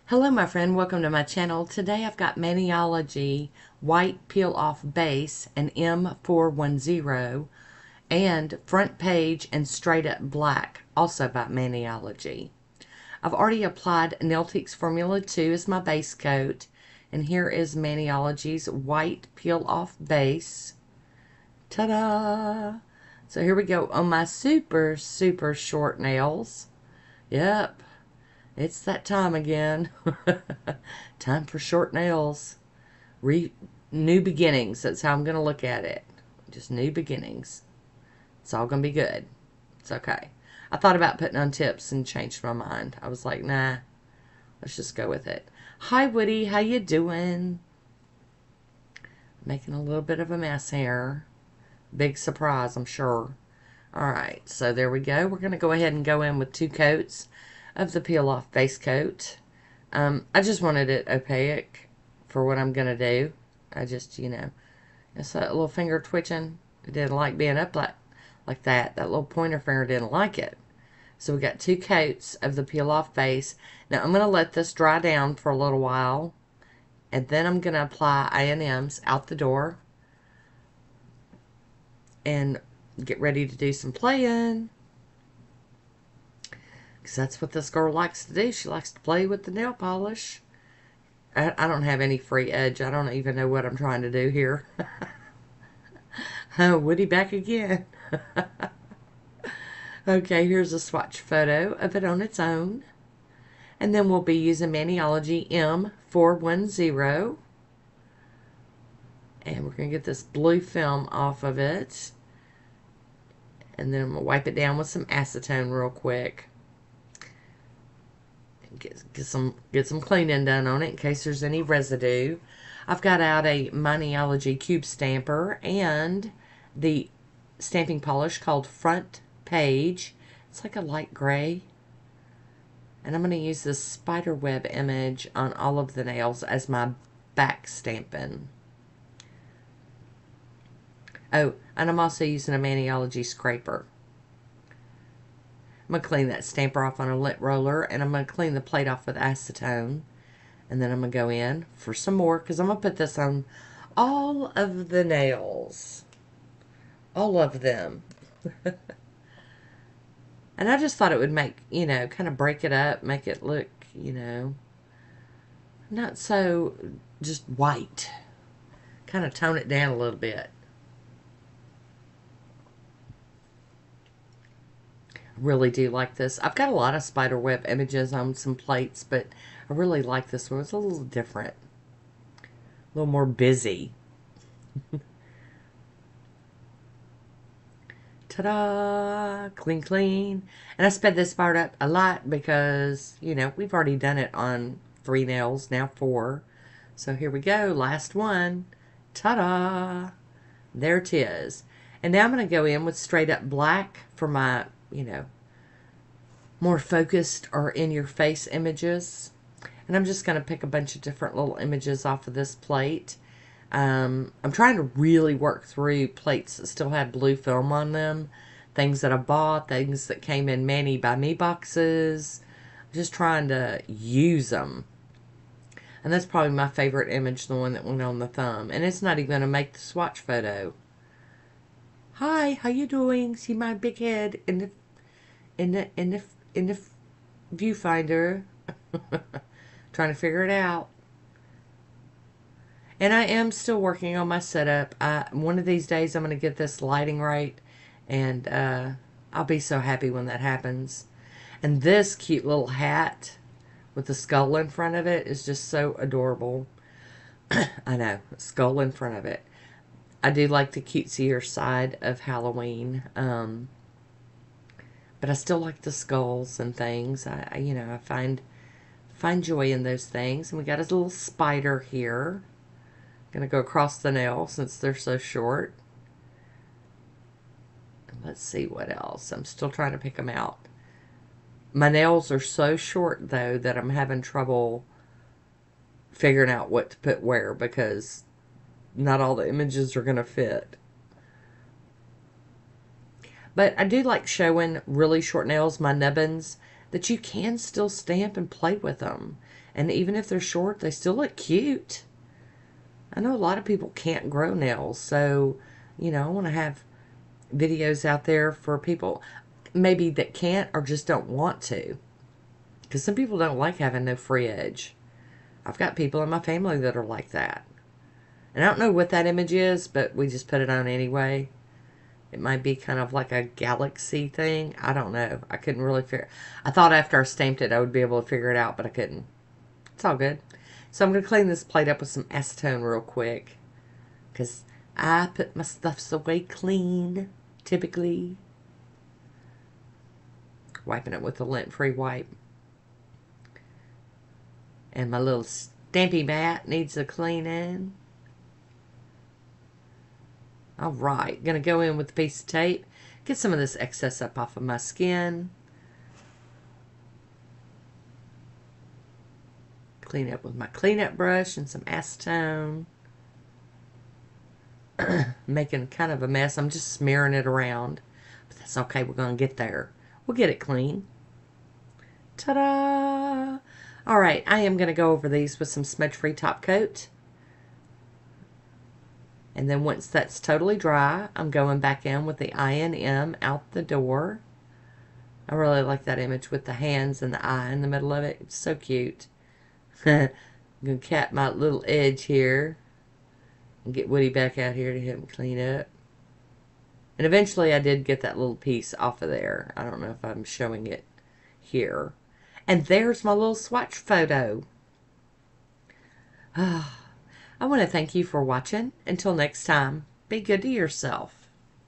Hello my friend, welcome to my channel. Today I've got Maniology White Peel Off Base and M410 and Front Page and Straight Up Black, also by Maniology. I've already applied Nailtiques Formula 2 as my base coat, and here is Maniology's White Peel Off Base. Ta-da! So here we go on my super short nails. Yep. It's that time again. Time for short nails. New beginnings. That's how I'm going to look at it. Just new beginnings. It's all going to be good. It's okay. I thought about putting on tips and changed my mind. I was like, nah, let's just go with it. Hi, Woody. How you doing? Making a little bit of a mess here. Big surprise, I'm sure. All right, so there we go. We're going to go ahead and go in with 2 coats of the peel off base coat. I just wanted it opaque for what I'm gonna do. I just, it's that little finger twitching. It didn't like being up like that. That little pointer finger didn't like it. So we got 2 coats of the peel off base. Now I'm gonna let this dry down for a little while, and then I'm gonna apply A&Ms out the door and get ready to do some playing. Because that's what this girl likes to do. She likes to play with the nail polish. I don't have any free edge. I don't even know what I'm trying to do here. Woody back again. Okay, here's a swatch photo of it on its own. And then we'll be using Maniology M410. And we're going to get this blue film off of it. And then I'm going to wipe it down with some acetone real quick. Get some cleaning done on it in case there's any residue. I've got out a Maniology cube stamper and the stamping polish called Front Page. It's like a light gray. And I'm going to use this spider web image on all of the nails as my back stamping. Oh, and I'm also using a Maniology scraper. I'm going to clean that stamper off on a lint roller, and I'm going to clean the plate off with acetone. And then I'm going to go in for some more, because I'm going to put this on all of the nails. All of them. And I just thought it would make, kind of break it up, make it look, not so just white. Kind of tone it down a little bit. Really do like this. I've got a lot of spider web images on some plates, but I really like this one. It's a little different. A little more busy. Ta-da! Clean, clean. And I sped this part up a lot because, we've already done it on 3 nails, now 4. So here we go. Last one. Ta-da! There it is. And now I'm going to go in with straight up black for my more focused or in-your-face images. And I'm just going to pick a bunch of different little images off of this plate. I'm trying to really work through plates that still have blue film on them. Things that I bought, things that came in Mani by Me boxes. I'm just trying to use them. And that's probably my favorite image, the one that went on the thumb. And it's not even going to make the swatch photo. Hi, how you doing? See my big head in the viewfinder. Trying to figure it out. And I am still working on my setup. One of these days I'm going to get this lighting right, and I'll be so happy when that happens. And this cute little hat with the skull in front of it is just so adorable. I know, skull in front of it. I do like the cutesier side of Halloween, but I still like the skulls and things. I find joy in those things. And we got a little spider here. Gonna go across the nail since they're so short. And let's see what else. I'm still trying to pick them out. My nails are so short though that I'm having trouble figuring out what to put where, because not all the images are gonna fit. But I do like showing really short nails, my nubbins. that you can still stamp and play with them. And even if they're short, they still look cute. I know a lot of people can't grow nails, so, you know, I want to have videos out there for people maybe that can't or just don't want to. Because some people don't like having no free edge. I've got people in my family that are like that. And I don't know what that image is, but we just put it on anyway. It might be kind of like a galaxy thing. I don't know. I couldn't really figure. I thought after I stamped it I would be able to figure it out, but I couldn't. It's all good. So I'm going to clean this plate up with some acetone real quick. Because I put my stuffs away clean, typically. Wiping it with a lint-free wipe. And my little stampy mat needs a cleaning. Alright, going to go in with a piece of tape. Get some of this excess up off of my skin. Clean up with my cleanup brush and some acetone. Making kind of a mess. I'm just smearing it around. But that's okay. We're going to get there. We'll get it clean. Ta-da! Alright, I am going to go over these with some smudge-free top coat. And then once that's totally dry, I'm going back in with the I&M out the door. I really like that image with the hands and the eye in the middle of it. It's so cute. I'm going to cap my little edge here. And get Woody back out here to help me clean up. And eventually I did get that little piece off of there. I don't know if I'm showing it here. And there's my little swatch photo. I want to thank you for watching. Until next time, be good to yourself.